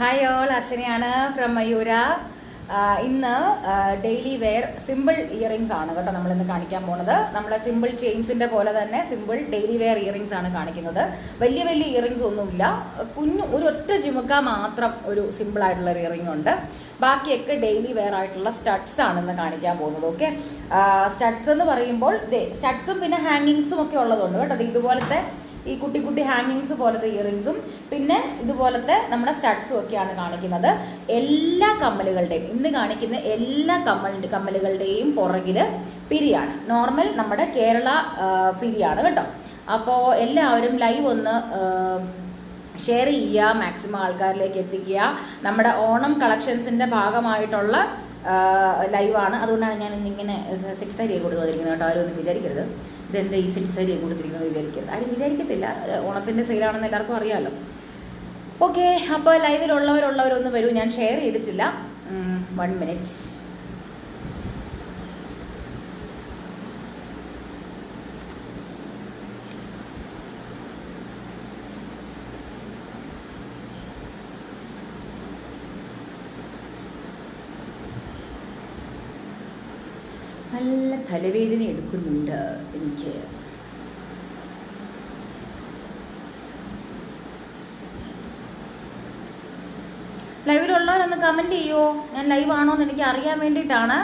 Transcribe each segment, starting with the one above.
Hi all, അർച്ചനയാണ് from Mayura. ഇന്ന് daily wear simple earrings ആണ് കേട്ടോ നമ്മളിന്ന് കാണിക്കാൻ പോകുന്നത്. നമ്മളെ സിമ്പിൾ ചെയിൻസിൻ്റെ പോലെ തന്നെ സിമ്പിൾ ഡെയിലി വെയർ ഇയറിങ്സ് ആണ് കാണിക്കുന്നത്. വലിയ വലിയ ഇയറിങ്സ് ഒന്നുമില്ല, ഒരു ഒറ്റ ജിമുക്ക മാത്രം ഒരു സിമ്പിൾ ആയിട്ടുള്ള ഇയറിംഗ് ഉണ്ട്. ബാക്കിയൊക്കെ ഡെയിലി വെയർ ആയിട്ടുള്ള സ്റ്റഡ്സ് ആണ് ഇന്ന് കാണിക്കാൻ പോകുന്നത്. ഓക്കെ, സ്റ്റഡ്സ് എന്ന് പറയുമ്പോൾ സ്റ്റഡ്സും പിന്നെ ഹാങ്ങിങ്സും ഒക്കെ ഉള്ളതുണ്ട് കേട്ടോ. ഇതുപോലത്തെ ഈ കുട്ടി കുട്ടി ഹാങ്ങിങ്സ് പോലത്തെ ഇയറിങ്സും പിന്നെ ഇതുപോലത്തെ നമ്മുടെ സ്റ്റഡ്സും ഒക്കെയാണ് കാണിക്കുന്നത്. എല്ലാ കമ്മലുകളുടെയും ഇന്ന് കാണിക്കുന്ന എല്ലാ കമ്മലുകളുടെയും പുറകില് പിരിയാണ്, നോർമൽ നമ്മുടെ കേരള പിരിയാണ് കേട്ടോ. അപ്പോൾ എല്ലാവരും ലൈവ് ഒന്ന് ഷെയർ ചെയ്യുക, മാക്സിമം ആൾക്കാരിലേക്ക് എത്തിക്കുക. നമ്മുടെ ഓണം കളക്ഷൻസിന്റെ ഭാഗമായിട്ടുള്ള ലൈവാണ്, അതുകൊണ്ടാണ് ഞാൻ ഇന്നിങ്ങനെ സെറ്റ് സാരിയൊക്കെ കൊടുത്തിരിക്കുന്നത് കേട്ടോ. ആരും ഒന്നും വിചാരിക്കരുത് ഇതെന്താ ഈ സെറ്റ് സാരിയൊക്കെ കൊടുത്തിരിക്കുന്നത് വിചാരിക്കരുത്, ആരും വിചാരിക്കത്തില്ല. ഓണത്തിൻ്റെ സെയിലാണെന്ന് എല്ലാവർക്കും അറിയാമല്ലോ. ഓക്കെ, അപ്പോൾ ലൈവിലുള്ളവരൊന്ന് വരൂ. ഞാൻ ഷെയർ ചെയ്തിട്ടില്ല. 1 മിനിറ്റ്. നല്ല തലവേദന എടുക്കുന്നുണ്ട് എനിക്ക്. ലൈവിലുള്ളവരൊന്ന് കമന്റ് ചെയ്യോ, ഞാൻ ലൈവ് ആണോ എന്ന് എനിക്ക് അറിയാൻ വേണ്ടിയിട്ടാണ്.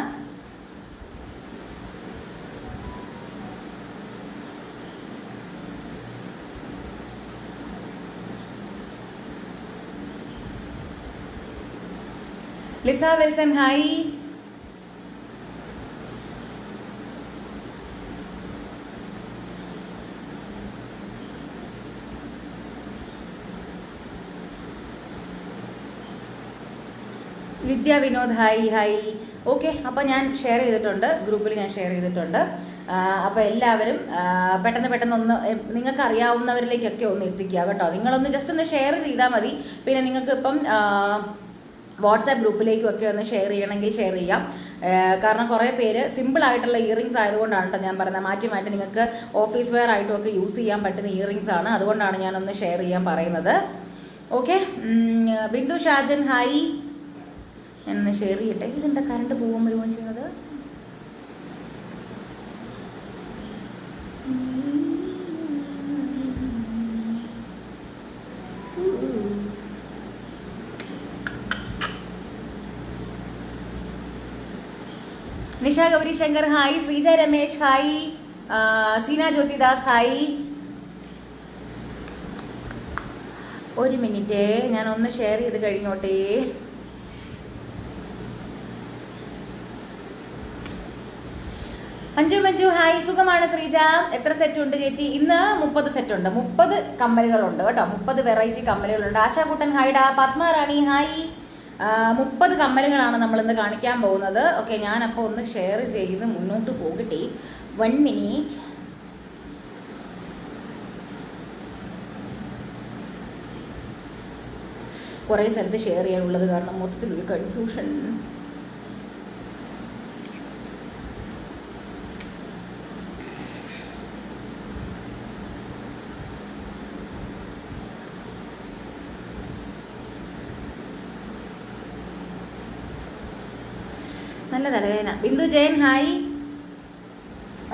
Lisa Wilson hi. Vidya Vinod hi hi. Okay, അപ്പോൾ ഞാൻ ഷെയർ ചെയ്തിട്ടുണ്ട്, ഗ്രൂപ്പിൽ ഞാൻ ഷെയർ ചെയ്തിട്ടുണ്ട്. അപ്പോൾ എല്ലാവരും പെട്ടെന്ന് ഒന്ന് നിങ്ങൾക്ക് അറിയാവുന്നവരിലേക്കൊക്കെ ഒന്ന് എത്തിക്കുക കേട്ടോ. നിങ്ങളൊന്ന് ജസ്റ്റ് ഒന്ന് ഷെയർ ചെയ്താൽ മതി. പിന്നെ നിങ്ങൾക്ക് ഇപ്പം വാട്സാപ്പ് ഗ്രൂപ്പിലേക്കും ഒക്കെ ഒന്ന് ഷെയർ ചെയ്യണമെങ്കിൽ ഷെയർ ചെയ്യാം. കാരണം കുറേ പേര് സിമ്പിൾ ആയിട്ടുള്ള ഇയറിങ്സ് ആയതുകൊണ്ടാണ് കേട്ടോ ഞാൻ പറയുന്നത്. മാറ്റി നിങ്ങൾക്ക് ഓഫീസ് വെയർ ആയിട്ടും ഒക്കെ യൂസ് ചെയ്യാൻ പറ്റുന്ന ഇയറിങ്സ് ആണ്, അതുകൊണ്ടാണ് ഞാനൊന്ന് ഷെയർ ചെയ്യാൻ പറയുന്നത്. Okay, Bindu Shajan hi. ഞാനൊന്ന് ഷെയർ ചെയ്യട്ടെ. ഇതെന്താ കറണ്ട് വരുമോ ചെയ്യുന്നത്? Nisha Gauri Shankar hi. Sreeja Ramesh hi. Seena Jyothidas hi. ഒരു മിനിറ്റ്, ഞാനൊന്ന് ഷെയർ ചെയ്ത് കഴിഞ്ഞോട്ടെ. മഞ്ജു ഹായ്. സുഖമാണ് ശ്രീജ. എത്ര സെറ്റ് ഉണ്ട് ചേച്ചി? ഇന്ന് 30 സെറ്റ് ഉണ്ട്, 30 കമ്മലുകളുണ്ട് കേട്ടോ. 30 വെറൈറ്റി കമ്മലുകളുണ്ട്. ആശാകുട്ടൻ ഹായ്ഡാ. പത്മറാണി ഹായ്. 30 കമ്മലുകളാണ് നമ്മൾ ഇന്ന് കാണിക്കാൻ പോകുന്നത്. ഓക്കെ, ഞാനപ്പോൾ ഒന്ന് ഷെയർ ചെയ്ത് മുന്നോട്ട് പോകട്ടെ. 1 മിനിറ്റ്. കുറേ സ്ഥലത്ത് ഷെയർ ചെയ്യാനുള്ളത് കാരണം മൊത്തത്തിലൊരു കൺഫ്യൂഷൻ. നല്ല തലവേദന. ബിന്ദു ജയൻ ഹായ്.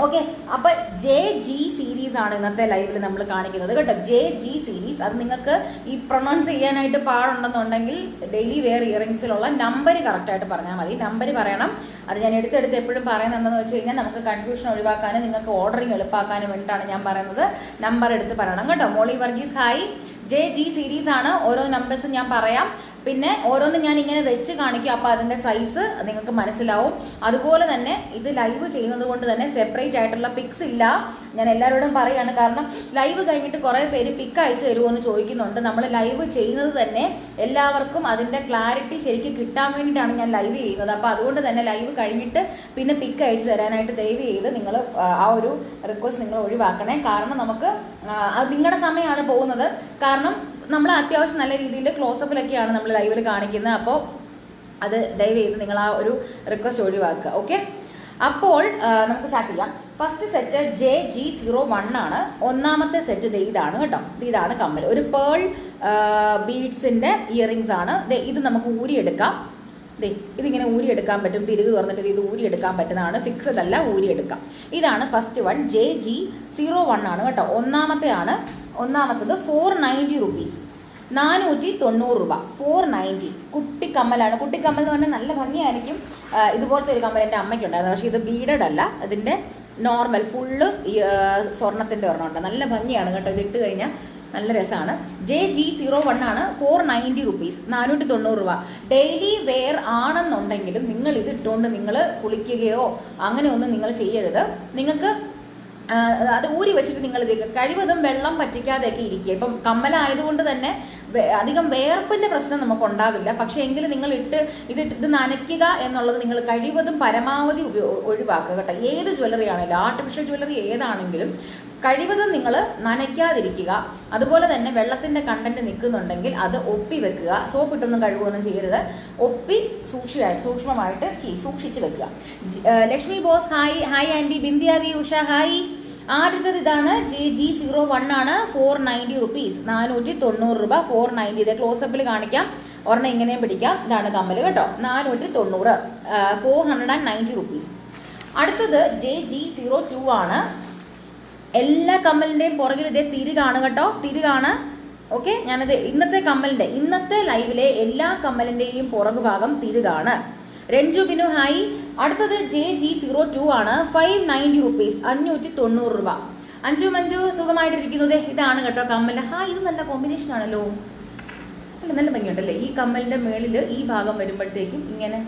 ഓക്കെ, അപ്പൊ JG സീരീസ് ആണ് ഇന്നത്തെ ലൈവിൽ നമ്മൾ കാണിക്കുന്നത് കേട്ടോ. JG series. അത് നിങ്ങൾക്ക് ഈ പ്രൊണൗൺസ് ചെയ്യാനായിട്ട് പാടുണ്ടെന്നുണ്ടെങ്കിൽ ഡെയിലി വെയർ ഇയറിങ്സിലുള്ള നമ്പർ കറക്റ്റായിട്ട് പറഞ്ഞാൽ മതി. നമ്പർ പറയണം. അത് ഞാൻ എടുത്തെടുത്ത് എപ്പോഴും പറയുന്നത് എന്താണെന്ന് വെച്ച് കഴിഞ്ഞാൽ നമുക്ക് കൺഫ്യൂഷൻ ഒഴിവാക്കാനും നിങ്ങൾക്ക് ഓർഡറിങ് എളുപ്പമാക്കാനും വേണ്ടിയിട്ടാണ് ഞാൻ പറയുന്നത്. നമ്പർ എടുത്ത് പറയണം കേട്ടോ. മോളി വർഗീസ് ഹായ്. JG സീരീസ് ആണ്. ഓരോ നമ്പേഴ്സ് ഞാൻ പറയാം, പിന്നെ ഓരോന്നും ഞാൻ ഇങ്ങനെ വെച്ച് കാണിക്കും. അപ്പോൾ അതിൻ്റെ സൈസ് നിങ്ങൾക്ക് മനസ്സിലാവും. അതുപോലെ തന്നെ ഇത് ലൈവ് ചെയ്യുന്നത് കൊണ്ട് തന്നെ സെപ്പറേറ്റ് ആയിട്ടുള്ള പിക്സ് ഇല്ല. ഞാൻ എല്ലാവരോടും പറയുകയാണ്, കാരണം ലൈവ് കഴിഞ്ഞിട്ട് കുറേ പേര് പിക്ക് അയച്ചു തരുമോ എന്ന് ചോദിക്കുന്നുണ്ട്. നമ്മൾ ലൈവ് ചെയ്യുന്നത് തന്നെ എല്ലാവർക്കും അതിൻ്റെ ക്ലാരിറ്റി ശരിക്കും കിട്ടാൻ വേണ്ടിയിട്ടാണ് ഞാൻ ലൈവ് ചെയ്യുന്നത്. അപ്പോൾ അതുകൊണ്ട് തന്നെ ലൈവ് കഴിഞ്ഞിട്ട് പിന്നെ പിക്ക് അയച്ചു തരാനായിട്ട് ദയവ് ചെയ്ത് നിങ്ങൾ ആ ഒരു റിക്വസ്റ്റ് നിങ്ങൾ ഒഴിവാക്കണേ. കാരണം നമുക്ക് നിങ്ങളുടെ സമയമാണ് പോകുന്നത്. കാരണം നമ്മൾ അത്യാവശ്യം നല്ല രീതിയിൽ ക്ലോസപ്പിലൊക്കെയാണ് നമ്മൾ ലൈവിൽ കാണിക്കുന്നത്. അപ്പോൾ അത് ദയവ് ചെയ്ത് നിങ്ങൾ ആ ഒരു റിക്വസ്റ്റ് ഒഴിവാക്കുക. ഓക്കെ, അപ്പോൾ നമുക്ക് സ്റ്റാർട്ട് ചെയ്യാം. ഫസ്റ്റ് സെറ്റ് JG01 ആണ്. ഒന്നാമത്തെ സെറ്റ് ഇതാണ് കേട്ടോ. ഇതാണ് കമ്മൽ. ഒരു പേൾ ബീഡ്സിന്റെ ഇയറിങ്സ് ആണ്. ഇത് നമുക്ക് ഊരിയെടുക്കാം. ഇതിങ്ങനെ ഊരിയെടുക്കാൻ പറ്റും. തിരികെ തുറന്നിട്ട് ഇത് ഊരിയെടുക്കാൻ പറ്റുന്നതാണ്. ഫിക്സഡ് അല്ല, ഊരിയെടുക്കാം. ഇതാണ് ഫസ്റ്റ് വൺ. JG01 ആണ് കേട്ടോ. ഒന്നാമത്തത് 490 റുപ്പീസ്, 490 രൂപ. 490. കുട്ടിക്കമ്മലാണ്. കുട്ടിക്കമ്മൽ എന്ന് പറഞ്ഞാൽ നല്ല ഭംഗിയായിരിക്കും. ഇതുപോലത്തെ ഒരു കമ്മൽ എൻ്റെ അമ്മയ്ക്കുണ്ടായിരുന്നു. പക്ഷേ ഇത് ബീഡഡ് അല്ല, അതിൻ്റെ നോർമൽ ഫുള്ള് സ്വർണത്തിൻ്റെ ഒരെണ്ണമുണ്ട്. നല്ല ഭംഗിയാണ് കേട്ടോ. ഇത് ഇട്ട് കഴിഞ്ഞാൽ നല്ല രസമാണ്. JG01 ആണ്. 490 റുപ്പീസ്, 490 രൂപ. ഡെയിലി വെയർ ആണെന്നുണ്ടെങ്കിലും നിങ്ങൾ ഇത് ഇട്ടുകൊണ്ട് നിങ്ങൾ കുളിക്കുകയോ അങ്ങനെയൊന്നും നിങ്ങൾ ചെയ്യരുത്. നിങ്ങൾക്ക് അത് ഊരി വെച്ചിട്ട് നിങ്ങൾ കഴിവതും വെള്ളം പറ്റിക്കാതെയൊക്കെ ഇരിക്കുക. ഇപ്പം കമ്മലായതുകൊണ്ട് തന്നെ അധികം വേർപ്പിന്റെ പ്രശ്നം നമുക്ക് ഉണ്ടാവില്ല. പക്ഷെ എങ്കിലും നിങ്ങൾ ഇത് നനയ്ക്കുക എന്നുള്ളത് നിങ്ങൾ കഴിവതും പരമാവധി ഒഴിവാക്കുക കേട്ടോ. ഏത് ജ്വല്ലറി ആണെങ്കിലും, ആർട്ടിഫിഷ്യൽ ജ്വല്ലറി ഏതാണെങ്കിലും കഴിവതും നിങ്ങൾ നനയ്ക്കാതിരിക്കുക. അതുപോലെ തന്നെ വെള്ളത്തിന്റെ കണ്ടന്റ് നിൽക്കുന്നുണ്ടെങ്കിൽ അത് ഒപ്പി വെക്കുക. സോപ്പ് ഇട്ടൊന്നും കഴുകുകയൊന്നും ചെയ്യരുത്. ഒപ്പി സൂക്ഷ്മമായിട്ട് സൂക്ഷിച്ച് വെക്കുക. Lakshmi Bose hi aunty. Bindiya V Usha hi. ആദ്യത്തത് ഇതാണ്. JG01 ആണ്. 490 റുപ്പീസ്, 490 രൂപ. 490. ഇത് ക്ലോസപ്പിൽ കാണിക്കാം. ഒരെണ്ണം ഇങ്ങനെയും പിടിക്കാം. ഇതാണ് കമ്മൽ കേട്ടോ. 490, 490 റുപ്പീസ്. അടുത്തത് JG02 ആണ്. എല്ലാ കമ്മലിന്റെയും പുറകിൽ ഇതേ തിരികാണ് കേട്ടോ. തിരികാണ്. ഓക്കെ, ഞാനത് ഇന്നത്തെ ലൈവിലെ എല്ലാ കമ്മലിന്റെയും പുറകു ഭാഗം തിരികാണ്. രഞ്ജു ബിനു ഹായ്. അടുത്തത് JG02 ആണ്. 590 റുപ്പീസ്, 590 രൂപ. മഞ്ജു സുഖമായിട്ടിരിക്കുന്നത്. ഇതാണ് കേട്ടോ കമ്മൽ. ഇത് നല്ല കോമ്പിനേഷൻ ആണല്ലോ. നല്ല ഭംഗിയുണ്ടല്ലേ ഈ കമ്മലിന്റെ മേളിൽ ഈ ഭാഗം വരുമ്പോഴത്തേക്കും ഇങ്ങനെ.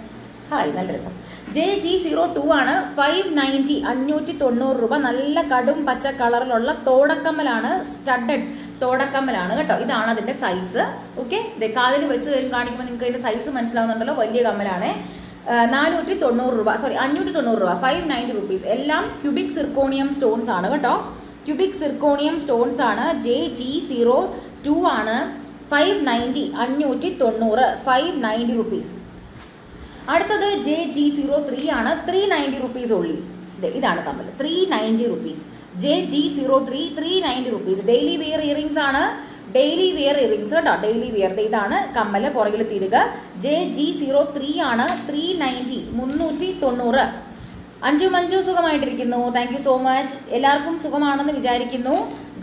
നല്ല രസം. JG02 ആണ്. 590, 590 രൂപ. നല്ല കടും പച്ച കളറിലുള്ള തോടക്കമ്മലാണ്. സ്റ്റഡഡ് തോടക്കമ്മലാണ് കേട്ടോ. ഇതാണ് അതിന്റെ സൈസ്. ഓക്കെ, കാതിൽ വെച്ച് കാണിക്കുമ്പോൾ നിങ്ങൾക്ക് ഇതിന്റെ സൈസ് മനസ്സിലാവുന്നുണ്ടല്ലോ. വലിയ കമ്മലാണ്. 490 രൂപ, 590 രൂപ. 590 റുപ്പീസ്. എല്ലാം ക്യൂബിക് സിർക്കോണിയം സ്റ്റോൺസ് ആണ് കേട്ടോ. ക്യൂബിക് സിർക്കോണിയം സ്റ്റോൺസ് ആണ്. JG02 ആണ്. 590, 590, 590 റുപ്പീസ്. അടുത്തത് JG03 ആണ്. 390 റുപ്പീസ് ഉള്ളി. ഇതാണ് കമ്മൽ. 390 rupees. JG03, 390 rupees. Daily wear earrings ആണ്. ഡെയിലി വെയർ ഇയറിംഗ്സ് കേട്ടോ. Daily wear. ഇതാണ് കമ്മല്. പുറകിൽ തിരിക. JG03 ആണ്. 390, 390. മഞ്ജു സുഖമായിട്ടിരിക്കുന്നു. Thank you so much. എല്ലാവർക്കും സുഖമാണെന്ന് വിചാരിക്കുന്നു.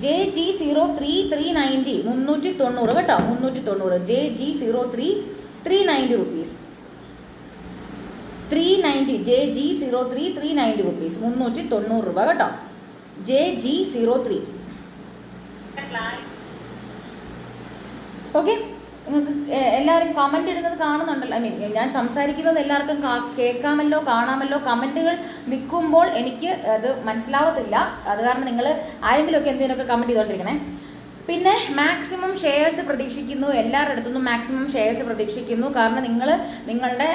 JG03, 390, 390 കേട്ടോ. 390. JG03, 390 rupees. 390. JG03, 390 റുപ്പീസ്, 390 രൂപ കേട്ടോ. JG03. ഓക്കെ, നിങ്ങൾക്ക് എല്ലാവരും കമന്റ് ഇടുന്നത് കാണുന്നുണ്ടല്ലോ. ഞാൻ സംസാരിക്കുന്നത് എല്ലാവർക്കും കേൾക്കാമല്ലോ, കാണാമല്ലോ. കമന്റുകൾ നിൽക്കുമ്പോൾ എനിക്ക് അത് മനസ്സിലാവത്തില്ല. അത് കാരണം നിങ്ങൾ ആരെങ്കിലുമൊക്കെ എന്തെങ്കിലുമൊക്കെ കമന്റ് ചെയ്തോണ്ടിരിക്കണേ. പിന്നെ മാക്സിമം ഷെയർസ് പ്രതീക്ഷിക്കുന്നു. എല്ലാവരുടെ അടുത്തുനിന്നും മാക്സിമം ഷെയർസ് പ്രതീക്ഷിക്കുന്നു. കാരണം നിങ്ങളുടെ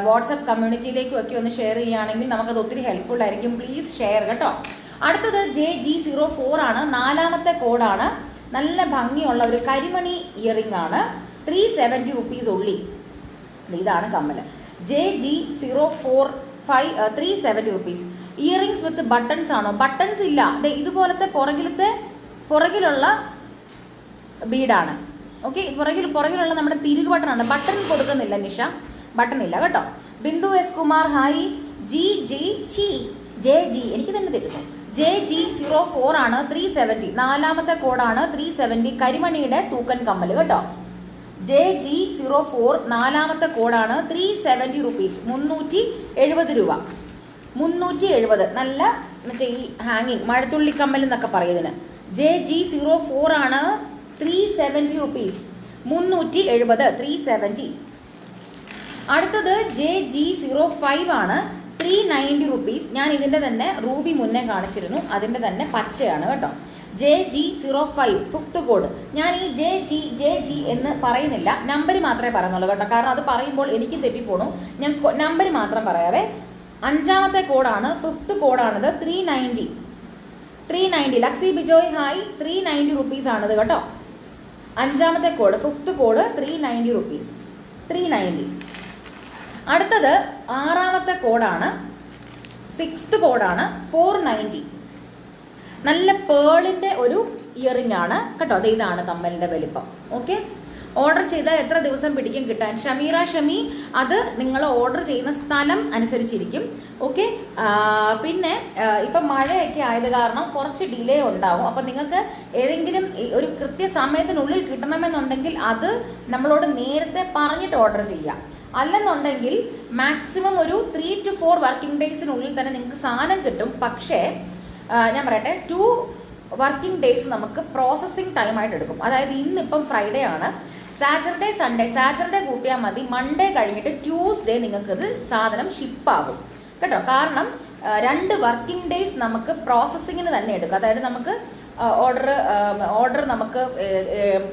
വാട്സപ്പ് കമ്മ്യൂണിറ്റിയിലേക്കും ഒക്കെ ഒന്ന് ഷെയർ ചെയ്യുകയാണെങ്കിൽ നമുക്കത് ഒത്തിരി ഹെൽപ്ഫുൾ ആയിരിക്കും. പ്ലീസ് ഷെയർ കേട്ടോ. അടുത്തത് JG04 ആണ്. 4ാമത്തെ കോഡാണ്. നല്ല ഭംഗിയുള്ള ഒരു കരിമണി ഇയറിംഗ് ആണ്. 370 റുപ്പീസ് ഉള്ളി. ഇതാണ് കമ്മല്. JG04, 370 rupees. ഇയറിംഗ്സ് വിത്ത് ബട്ടൺസ് ആണോ? ബട്ടൺസ് ഇല്ല. ഇതുപോലത്തെ പുറകിലുള്ള ബീഡാണ്. ഓക്കെ, പുറകിലുള്ള നമ്മുടെ തിരികു ബട്ടണാണ്. ബട്ടൺ കൊടുക്കുന്നില്ല നിഷ, ബട്ടൺ ഇല്ല കേട്ടോ. Bindu S Kumar hi. എനിക്ക് തന്നെ തെറ്റുന്നു. JG04 ആണ്. 370. 4ാമത്തെ കോഡാണ്. 370. കരിമണിയുടെ തൂക്കൻ കമ്മൽ കേട്ടോ. JG04, 4ാമത്തെ കോഡാണ്. 370 റുപ്പീസ്, 370 രൂപ. 370. നല്ല മറ്റേ ഈ ഹാങ്ങിങ് മഴത്തുള്ളി കമ്മൽ എന്നൊക്കെ പറയുന്നതിന്. JG04 ആണ്. 370 റുപ്പീസ്, 370. 370. അടുത്തത് JG05 ആണ്. 390 റുപ്പീസ്. ഞാൻ ഇതിന്റെ തന്നെ റൂബി മുന്നേ കാണിച്ചിരുന്നു. അതിന്റെ തന്നെ പച്ചയാണ് കേട്ടോ. JG05, 5th code. ഞാൻ ഈ JG എന്ന് പറയുന്നില്ല, നമ്പർ മാത്രമേ പറയുന്നുള്ളൂ കേട്ടോ. കാരണം അത് പറയുമ്പോൾ എനിക്ക് തെറ്റിപ്പോണു. ഞാൻ നമ്പർ മാത്രം പറയാവേ. 5ാമത്തെ കോഡാണ്. 5th കോഡാണിത്. 390. Lexie Bijoy hi. 390 rupees ആണിത് കേട്ടോ. 5ാമത്തെ കോഡ്, 5th കോഡ്, 390 റുപ്പീസ്. 390. അടുത്തത് 6ാമത്തെ കോഡാണ്. 6th കോഡാണ് 490. നല്ല പേളിന്റെ ഒരു ഇയറിംഗ് ആണ് കേട്ടോ. അത് ഇതാണ് കമ്മലിന്റെ വലിപ്പം. ഓക്കെ, ഓർഡർ ചെയ്താൽ എത്ര ദിവസം പിടിക്കും കിട്ടാൻ? ഷമീറ ഷമി, അത് നിങ്ങൾ ഓർഡർ ചെയ്യുന്ന സ്ഥലം അനുസരിച്ചിരിക്കും. ഓക്കെ, പിന്നെ ഇപ്പം മഴയൊക്കെ ആയത് കാരണം കുറച്ച് ഡിലേ ഉണ്ടാവും. അപ്പം നിങ്ങൾക്ക് ഏതെങ്കിലും ഒരു കൃത്യസമയത്തിനുള്ളിൽ കിട്ടണമെന്നുണ്ടെങ്കിൽ അത് നമ്മളോട് നേരത്തെ പറഞ്ഞിട്ട് ഓർഡർ ചെയ്യാം. അല്ലെന്നുണ്ടെങ്കിൽ മാക്സിമം ഒരു 3 to 4 വർക്കിംഗ് ഡേയ്സിനുള്ളിൽ തന്നെ നിങ്ങൾക്ക് സാധനം കിട്ടും. പക്ഷേ ഞാൻ പറയട്ടെ, 2 വർക്കിംഗ് ഡേയ്സ് നമുക്ക് പ്രോസസ്സിംഗ് ടൈം ആയിട്ട് എടുക്കും. അതായത് ഇന്നിപ്പം ഫ്രൈഡേ ആണ്, സാറ്റർഡേ സൺഡേ, സാറ്റർഡേ കൂട്ടിയാൽ മതി, മൺഡേ കഴിഞ്ഞിട്ട് ട്യൂസ്ഡേ നിങ്ങൾക്കത് സാധനം ഷിപ്പാകും കേട്ടോ. കാരണം 2 വർക്കിംഗ് ഡേയ്സ് നമുക്ക് പ്രോസസ്സിങ്ങിന് തന്നെ എടുക്കും. അതായത് നമുക്ക് ഓർഡർ നമുക്ക്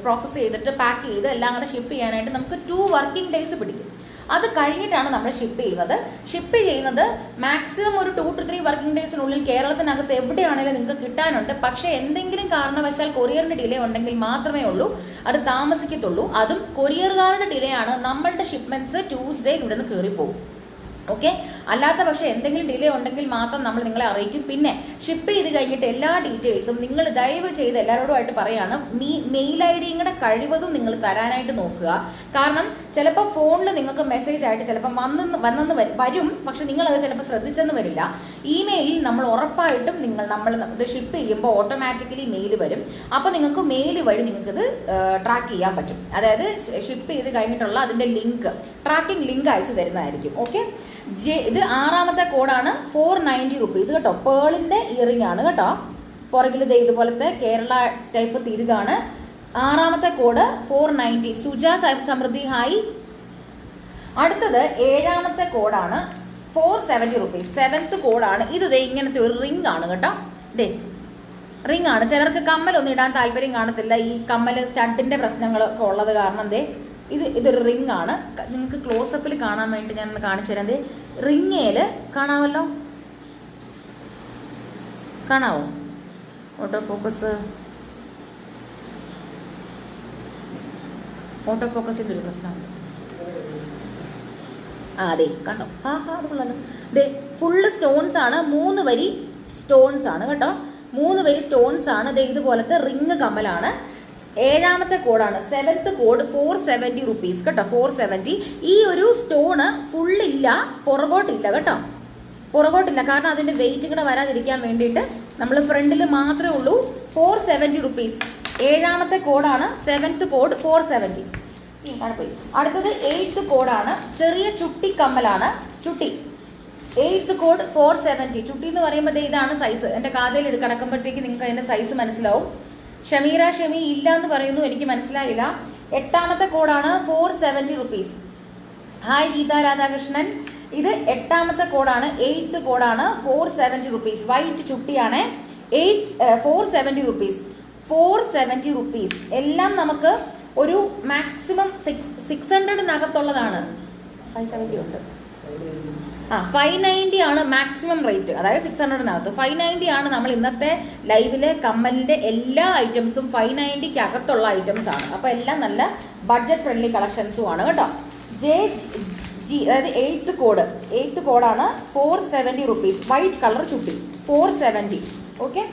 പ്രോസസ്സ് ചെയ്തിട്ട് പാക്ക് ചെയ്ത് എല്ലാം കൂടെ ഷിപ്പ് ചെയ്യാനായിട്ട് നമുക്ക് 2 വർക്കിംഗ് ഡേയ്സ് പിടിക്കും. അത് കഴിഞ്ഞിട്ടാണ് നമ്മൾ ഷിപ്പ് ചെയ്യുന്നത്. ഷിപ്പ് ചെയ്യുന്നത് മാക്സിമം ഒരു 2 to 3 വർക്കിംഗ് ഡേയ്സിനുള്ളിൽ കേരളത്തിനകത്ത് എവിടെയാണെങ്കിലും നിങ്ങൾക്ക് കിട്ടാനുണ്ട്. പക്ഷേ എന്തെങ്കിലും കാരണവശാൽ കൊറിയറിന്റെ ഡിലേ ഉണ്ടെങ്കിൽ മാത്രമേ ഉള്ളൂ അത് താമസിക്കത്തുള്ളൂ. അതും കൊറിയറുകാരുടെ ഡിലേ ആണ്. നമ്മളുടെ ഷിപ്മെന്റ്സ് ട്യൂസ്ഡേ ഇവിടെ നിന്ന് കയറിപ്പോകും. ഓക്കെ, അല്ലാത്ത പക്ഷെ എന്തെങ്കിലും ഡിലേ ഉണ്ടെങ്കിൽ മാത്രം നമ്മൾ നിങ്ങളെ അറിയിക്കും. പിന്നെ ഷിപ്പ് ചെയ്ത് കഴിഞ്ഞിട്ട് എല്ലാ ഡീറ്റെയിൽസും നിങ്ങൾ ദയവ് ചെയ്ത് എല്ലാവരോടുമായിട്ട് പറയാണ്, മെയിൽ ഐ ഡിയും കൂടെ കഴിവതും നിങ്ങൾ തരാനായിട്ട് നോക്കുക. കാരണം ചിലപ്പോൾ ഫോണിൽ നിങ്ങൾക്ക് മെസ്സേജ് ആയിട്ട് ചിലപ്പോൾ വന്നെന്ന് വരും, പക്ഷെ നിങ്ങളത് ചിലപ്പോൾ ശ്രദ്ധിച്ചെന്ന് വരില്ല. ഇമെയിലിൽ നമ്മൾ ഉറപ്പായിട്ടും നമ്മൾ ഇത് ഷിപ്പ് ചെയ്യുമ്പോൾ ഓട്ടോമാറ്റിക്കലി മെയിൽ വരും. അപ്പോൾ നിങ്ങൾക്ക് മെയിൽ വഴി നിങ്ങൾക്കിത് ട്രാക്ക് ചെയ്യാൻ പറ്റും. അതായത് ഷിപ്പ് ചെയ്ത് കഴിഞ്ഞിട്ടുള്ള അതിന്റെ ലിങ്ക്, ട്രാക്കിംഗ് ലിങ്ക് അയച്ചു തരുന്നതായിരിക്കും. ഓക്കെ, ഇത് 6ാമത്തെ കോഡാണ് 490 റുപ്പീസ് കേട്ടോ. പേളിന്റെ ഇയറിംഗ് ആണ് കേട്ടോ. പുറകിൽ ഇതുപോലത്തെ കേരള ടൈപ്പ് തിരുകാണ്. 6ാമത്തെ കോഡ് 490. സുജ സമൃദ്ധി ഹായ്. അടുത്തത് 7ാമത്തെ കോഡാണ് 470 റുപ്പീസ്. 7th കോഡാണ് ഇത്. ഇങ്ങനത്തെ ഒരു റിംഗ് ആണ് കേട്ടോ. റിംഗ് ആണ്. ചിലർക്ക് കമ്മലൊന്നും ഇടാൻ താല്പര്യം കാണത്തില്ല. ഈ കമ്മൽ സ്റ്റഡിന്റെ പ്രശ്നങ്ങളൊക്കെ ഉള്ളത് കാരണം ഇതൊരു റിംഗ് ആണ്. നിങ്ങൾക്ക് ക്ലോസപ്പിൽ കാണാൻ വേണ്ടി ഞാനൊന്ന് കാണിച്ചു തരാം. റിംഗേല് കാണാമല്ലോ, കാണാവോ? ഓട്ടോ ഫോക്കസിന്റെ ഒരു പ്രശ്നമുണ്ട്. അതെ, കണ്ടോ? അത് കൊള്ളാലോ. ഫുള്ള് സ്റ്റോൺസ് ആണ്. 3 വരി സ്റ്റോൺസ് ആണ് കേട്ടോ. 3 വരി സ്റ്റോൺസ് ആണ്. ഇതുപോലത്തെ റിംഗ് കമ്മലാണ്. 7ാമത്തെ കോഡാണ് 7th കോഡ് 470 റുപ്പീസ് കേട്ടോ. 470. ഈ ഒരു സ്റ്റോണ് ഫുള്ളില്ല, പുറകോട്ടില്ല കേട്ടോ. പുറകോട്ടില്ല, കാരണം അതിന്റെ വെയിറ്റ് കൂടെ വരാതിരിക്കാൻ വേണ്ടിയിട്ട് നമ്മൾ ഫ്രണ്ടിൽ മാത്രമേ ഉള്ളൂ. 470 റുപ്പീസ്. 7ാമത്തെ കോഡാണ് 7th കോഡ് 470. അടുത്തത് 8th കോഡാണ്. ചെറിയ ചുട്ടി കമ്മലാണ്. ചുട്ടി 8th കോഡ് 470. ചുട്ടി എന്ന് പറയുമ്പോൾ ഇതാണ് സൈസ്. എന്റെ കാതയിൽ കിടക്കുമ്പോഴത്തേക്ക് നിങ്ങൾക്ക് അതിന്റെ സൈസ് മനസ്സിലാവും. ഷമീറ ഷമി ഇല്ല എന്ന് പറയുന്നു, എനിക്ക് മനസ്സിലായില്ല. 8ാമത്തെ കോഡാണ് 470 റുപ്പീസ്. ഹായ് ഗീത രാധാകൃഷ്ണൻ. ഇത് 8ാമത്തെ കോഡാണ്. 8th കോഡാണ് 470 റുപ്പീസ്. വൈറ്റ് ചുട്ടിയാണ്. 470 റുപ്പീസ്. 470 റുപ്പീസ്. എല്ലാം നമുക്ക് ഒരു മാക്സിമം 600-നകത്തുള്ളതാണ്. 570 ഉണ്ട്. 590 ആണ് മാക്സിമം റേറ്റ്. അതായത് 600-നകത്ത് 590 ആണ്. നമ്മൾ ഇന്നത്തെ ലൈവിലെ കമ്മലിന്റെ എല്ലാ ഐറ്റംസും 590-ക്ക് അകത്തുള്ള ഐറ്റംസ് ആണ്. അപ്പൊ എല്ലാം നല്ല ബഡ്ജറ്റ് ഫ്രണ്ട്ലി കളക്ഷൻസും ആണ് കേട്ടോ. അതായത് 8th കോഡാണ് 470 റുപ്പീസ്. വൈറ്റ് കളർ ചുട്ടി 470. ഓക്കെ,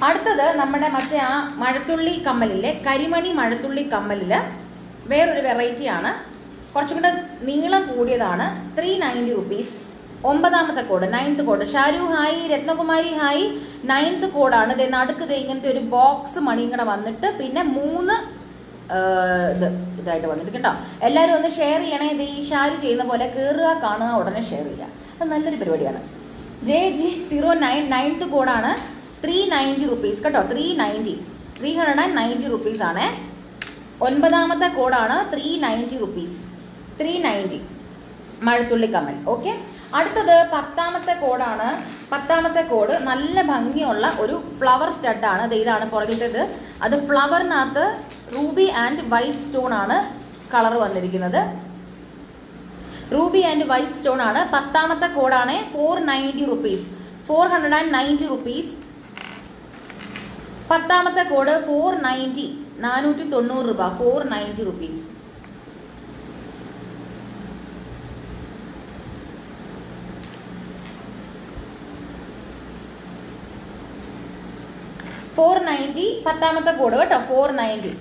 അടുത്തത് നമ്മുടെ മറ്റേ ആ മഴത്തുള്ളി കമ്മലിലെ കരിമണി മഴത്തുള്ളി കമ്മലില് വേറൊരു വെറൈറ്റി ആണ്. കുറച്ചും കൂടെ നീളം കൂടിയതാണ്. 390 റുപ്പീസ്. 9ാമത്തെ code 9th code. Sharu hi. Ratnakumari hi. 9th കോഡാണ്. നടുക്ക് ഇങ്ങനത്തെ ഒരു ബോക്സ് മണിയും കൂടെ വന്നിട്ട് പിന്നെ 3 ഇതായിട്ട് വന്നിട്ട് കേട്ടോ. എല്ലാവരും ഒന്ന് ഷെയർ ചെയ്യണേ. ഈ ഷാരു ചെയ്യുന്ന പോലെ കയറുക, കാണുക, ഉടനെ ഷെയർ ചെയ്യുക. അത് നല്ലൊരു പരിപാടിയാണ്. JG09 9th കോഡാണ് 390 റുപ്പീസ് കേട്ടോ. 390 റുപ്പീസ് ആണ്. 9ാമത്തെ കോഡാണ് 390 റുപ്പീസ്. 390 മഴത്തുള്ളി കമ്മൽ. ഓക്കെ, അടുത്തത് 10ാമത്തെ കോഡാണ്. 10ാമത്തെ കോഡ് നല്ല ഭംഗിയുള്ള ഒരു ഫ്ലവർ സ്റ്റഡാണ്. ഇതാണ് പുറകിലത്തേത്. അത് ഫ്ലവറിനകത്ത് റൂബി ആൻഡ് വൈറ്റ് സ്റ്റോൺ ആണ് കളർ വന്നിരിക്കുന്നത്. റൂബി ആൻഡ് വൈറ്റ് സ്റ്റോൺ ആണ്. 10ാമത്തെ കോഡാണ് 490 റുപ്പീസ്. 490 റുപ്പീസ്. 10ാമത്തെ കോഡ് 490. 490 രൂപ. 490 റുപ്പീസ്. 490 10ാമത്തെ കോഡ് കേട്ടോ, 490.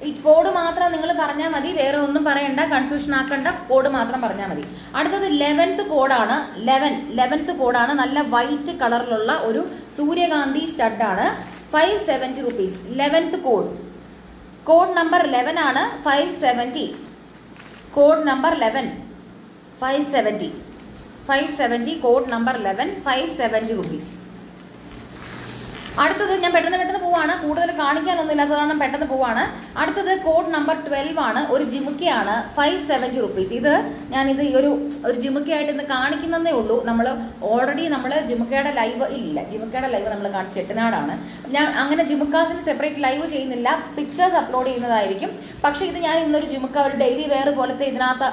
ഈ കോഡ് മാത്രം നിങ്ങൾ പറഞ്ഞാൽ മതി, വേറെ ഒന്നും പറയണ്ട, കൺഫ്യൂഷൻ ആക്കണ്ട, കോഡ് മാത്രം പറഞ്ഞാൽ മതി. അടുത്തത് 11th കോഡാണ്. 11th കോഡാണ്. നല്ല വൈറ്റ് കളറിലുള്ള ഒരു സൂര്യകാന്തി സ്റ്റഡാണ്. 570 റുപ്പീസ്. 11th കോഡ് നമ്പർ 11 ആണ്. 570. Code number 11 570 code number 11 570 rupees. അടുത്തത് ഞാൻ പെട്ടെന്ന് പോവാണ്, കൂടുതൽ കാണിക്കാനൊന്നും ഇല്ലാത്ത കാരണം പെട്ടെന്ന് പോവാണ്. അടുത്തത് കോഡ് നമ്പർ 12 ആണ്. ഒരു ജിമുക്കയാണ്. 570 റുപ്പീസ്. ഇത് ഞാനിത് ഒരു ജിമുക്കയായിട്ട് ഇന്ന് കാണിക്കുന്നതേ ഉള്ളൂ. നമ്മൾ ഓൾറെഡി ജിമുക്കയുടെ ലൈവ് ഇല്ല, ജിമുക്കയുടെ ലൈവ് നമ്മൾ കാണിച്ച ചെട്ടനാടാണ്. ഞാൻ അങ്ങനെ ജിമുക്കാസിന് സെപ്പറേറ്റ് ലൈവ് ചെയ്യുന്നില്ല, പിക്ചേഴ്സ് അപ്ലോഡ് ചെയ്യുന്നതായിരിക്കും. പക്ഷേ ഇത് ഞാൻ ഇന്നൊരു ജിമുക്ക, ഒരു ഡെയിലി വെയർ പോലത്തെ ഇതിനകത്ത്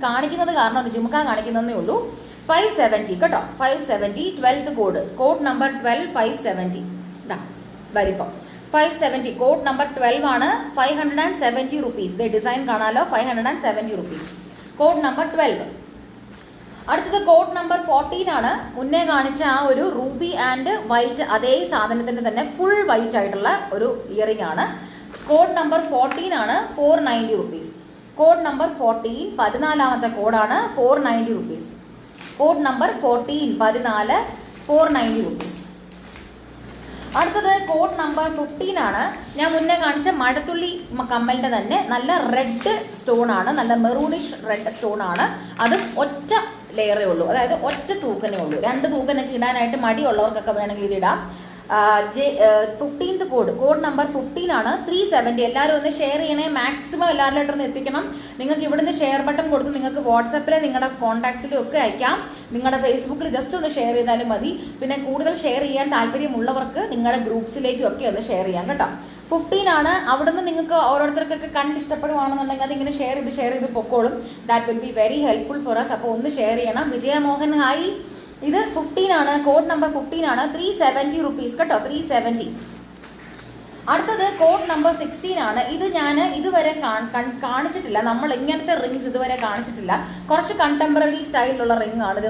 കാണിക്കുന്നത് കാരണം ഒരു ജിമുക്ക കാണിക്കുന്നതേ ഉള്ളൂ. 570 കേട്ടോ, 570. 12th code number 12 570. വലിപ്പം 570. കോഡ് നമ്പർ 12 ആണ്. 570 റുപ്പീസ്. ഡിസൈൻ കാണാലോ, 570 റുപ്പീസ്. Code number 12. അടുത്തത് കോഡ് നമ്പർ 14 ആണ്. മുന്നേ കാണിച്ച ആ ഒരു റൂബി ആൻഡ് വൈറ്റ് അതേ സാധനത്തിന്റെ തന്നെ ഫുൾ വൈറ്റ് ആയിട്ടുള്ള ഒരു ഇയറിംഗ് ആണ്. കോഡ് നമ്പർ 14 ആണ്. 490 റുപ്പീസ്. കോഡ് നമ്പർ 14 14ാമത്തെ കോഡാണ്. 490 റുപ്പീസ്. Code number 14 14 490 rupees. അടുത്തത് കോഡ് നമ്പർ 15 ആണ്. ഞാൻ മുന്നേ കാണിച്ച മഴത്തുള്ളി കമ്മലിന്റെ തന്നെ നല്ല റെഡ് സ്റ്റോൺ ആണ്, നല്ല മെറൂണിഷ് റെഡ് സ്റ്റോൺ ആണ്. അതും ഒറ്റ ലെയറേ ഉള്ളൂ, അതായത് ഒറ്റ തൂക്കനേ ഉള്ളൂ. 2 തൂക്കനൊക്കെ ഇടാനായിട്ട് മടിയുള്ളവർക്കൊക്കെ വേണമെങ്കിൽ ഇതിടാം. 15th കോഡ് നമ്പർ 15 ആണ്. 370. എല്ലാവരും ഒന്ന് ഷെയർ ചെയ്യണേ, മാക്സിമം എല്ലാവരിലോട്ടും ഒന്ന് എത്തിക്കണം. നിങ്ങൾക്ക് ഇവിടുന്ന് ഷെയർ ബട്ടൺ കൊടുത്ത് നിങ്ങൾക്ക് വാട്സപ്പിൽ നിങ്ങളുടെ കോൺടാക്ട്സിലും ഒക്കെ അയക്കാം. നിങ്ങളുടെ ഫേസ്ബുക്കിൽ ജസ്റ്റ് ഒന്ന് ഷെയർ ചെയ്താലും മതി. പിന്നെ കൂടുതൽ ഷെയർ ചെയ്യാൻ താല്പര്യമുള്ളവർക്ക് നിങ്ങളുടെ ഗ്രൂപ്പ്സിലേക്കും ഒക്കെ ഒന്ന് ഷെയർ ചെയ്യാം കേട്ടോ. 15 ആണ്. അവിടുന്ന് നിങ്ങൾക്ക് ഓരോരുത്തർക്കൊക്കെ കണ്ടിഷ്ടപ്പെടുവാണെന്നുണ്ടെങ്കിൽ അതിങ്ങനെ ഷെയർ ചെയ്ത് പൊക്കോളും. That will be very helpful for us. അപ്പോൾ ഒന്ന് ഷെയർ ചെയ്യണം. വിജയമോഹൻ ഹായ്. ഇത് 15 ആണ്. കോഡ് നമ്പർ 15 ആണ്. 370 റുപ്പീസ് കേട്ടോ, 370. അടുത്തത് കോഡ് നമ്പർ 16 ആണ്. ഇത് ഞാൻ ഇതുവരെ കാണിച്ചിട്ടില്ല. നമ്മൾ ഇങ്ങനത്തെ റിങ്സ് ഇതുവരെ കാണിച്ചിട്ടില്ല. കുറച്ച് കണ്ടംപററി സ്റ്റൈലിലുള്ള റിംഗ് ആണ്. ഇത്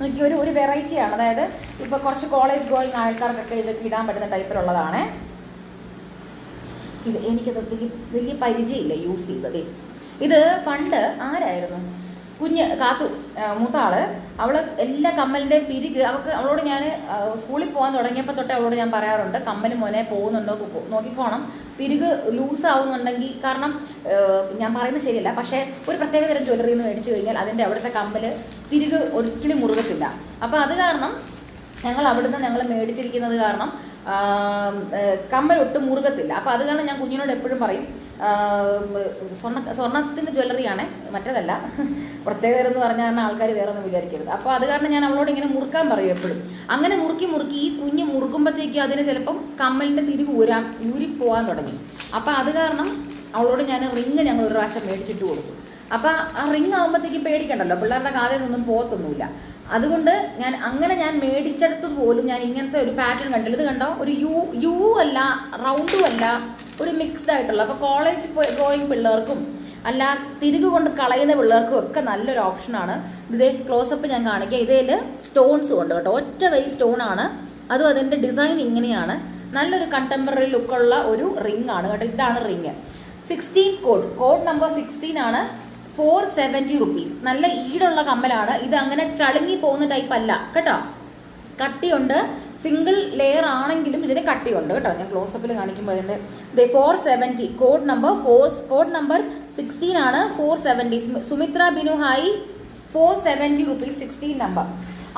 നോക്കി ഒരു വെറൈറ്റിയാണ്. അതായത് ഇപ്പൊ കുറച്ച് കോളേജ് ഗോയിങ് ആൾക്കാർക്കൊക്കെ ഇത് ഇടാൻ പറ്റുന്ന ടൈപ്പിലുള്ളതാണ്. ഇത് എനിക്കത് വലിയ പരിചയമില്ല യൂസ് ചെയ്തത്. ഇത് പണ്ട് ആരായിരുന്നു, കുഞ്ഞ് കാത്തു മൂത്ത ആള്, അവള് എല്ലാ കമ്മലിന്റെയും പിരിക് അവളോട് ഞാൻ സ്കൂളിൽ പോകാൻ തുടങ്ങിയപ്പോൾ തൊട്ടേ അവളോട് ഞാൻ പറയാറുണ്ട്, കമ്മൽ മോനെ പോകുന്നുണ്ടോ നോക്കിക്കോണം, തിരിക് ലൂസ് ആവുന്നുണ്ടെങ്കിൽ. കാരണം ഞാൻ പറയുന്നത് ശരിയല്ല, പക്ഷേ ഒരു പ്രത്യേക തരം ജ്വല്ലറി എന്ന് മേടിച്ചു കഴിഞ്ഞാൽ അതിന്റെ അവിടുത്തെ കമ്മല് തിരിക് ഒരിക്കലും മുറുകത്തില്ല. അപ്പൊ അത് കാരണം ഞങ്ങൾ മേടിച്ചിരിക്കുന്നത് കാരണം കമ്മൽ ഒട്ടും മുറുകത്തില്ല. അപ്പൊ അത് കാരണം ഞാൻ കുഞ്ഞിനോട് എപ്പോഴും പറയും, സ്വർണത്തിന്റെ ജ്വല്ലറിയാണ്, മറ്റേതല്ല, പ്രത്യേകത എന്ന് പറഞ്ഞാൽ ആൾക്കാർ വേറെ ഒന്നും വിചാരിക്കരുത്. അപ്പൊ അത് കാരണം ഞാൻ അവളോട് ഇങ്ങനെ മുറുക്കാൻ പറയും എപ്പോഴും. അങ്ങനെ മുറുക്കി ഈ കുഞ്ഞ് മുറുകുമ്പോഴത്തേക്ക് അതിന് ചിലപ്പം കമ്മലിന്റെ തിരികെ ഊരിപ്പോവാൻ തുടങ്ങി. അപ്പൊ അത് കാരണം അവളോട് ഞാൻ റിങ് ഞങ്ങൾ ഒരു പ്രാവശ്യം മേടിച്ചിട്ട് കൊടുത്തു. അപ്പൊ ആ റിങ് ആകുമ്പോഴത്തേക്ക് പേടിക്കണ്ടല്ലോ, പിള്ളേരുടെ കാലിൽ നിന്നൊന്നും പോകത്തൊന്നുമില്ല. അതുകൊണ്ട് ഞാൻ മേടിച്ചെടുത്ത് പോലും ഞാൻ ഇങ്ങനത്തെ ഒരു പാറ്റേൺ കണ്ടില്ല. ഇത് കണ്ടോ, ഒരു യു അല്ല, റൗണ്ടും അല്ല, ഒരു മിക്സ്ഡ് ആയിട്ടുള്ള. അപ്പൊ കോളേജ് ഗോയിങ് പിള്ളേർക്കും അല്ല തിരികെ കൊണ്ട് കളയുന്ന പിള്ളേർക്കും ഒക്കെ നല്ലൊരു ഓപ്ഷനാണ്. ഇതേ ക്ലോസപ്പ് ഞാൻ കാണിക്കാം. ഇതിൽ സ്റ്റോൺസും ഉണ്ട് കേട്ടോ, ഒറ്റ വരി സ്റ്റോൺ ആണ്. അതും അതിന്റെ ഡിസൈൻ ഇങ്ങനെയാണ്. നല്ലൊരു കണ്ടംപററി ലുക്കുള്ള ഒരു റിംഗ് ആണ് കേട്ടോ. ഇതാണ് റിംഗ്. 16 കോഡ് നമ്പർ 16 ആണ്. 470 റുപ്പീസ്. നല്ല ഈടുള്ള കമ്മലാണ്. ഇത് അങ്ങനെ ചളുങ്ങി പോകുന്ന ടൈപ്പ് അല്ല കേട്ടോ, കട്ടിയുണ്ട്. സിംഗിൾ ലെയർ ആണെങ്കിലും ഇതിന് കട്ടിയുണ്ട് കേട്ടോ. ഞാൻ ക്ലോസപ്പിൽ കാണിക്കുമ്പോൾ ഇതിന്റെ 470 കോഡ് നമ്പർ 16 ആണ്. 470. Sumitra Binu hi. 470 rupees 16 number.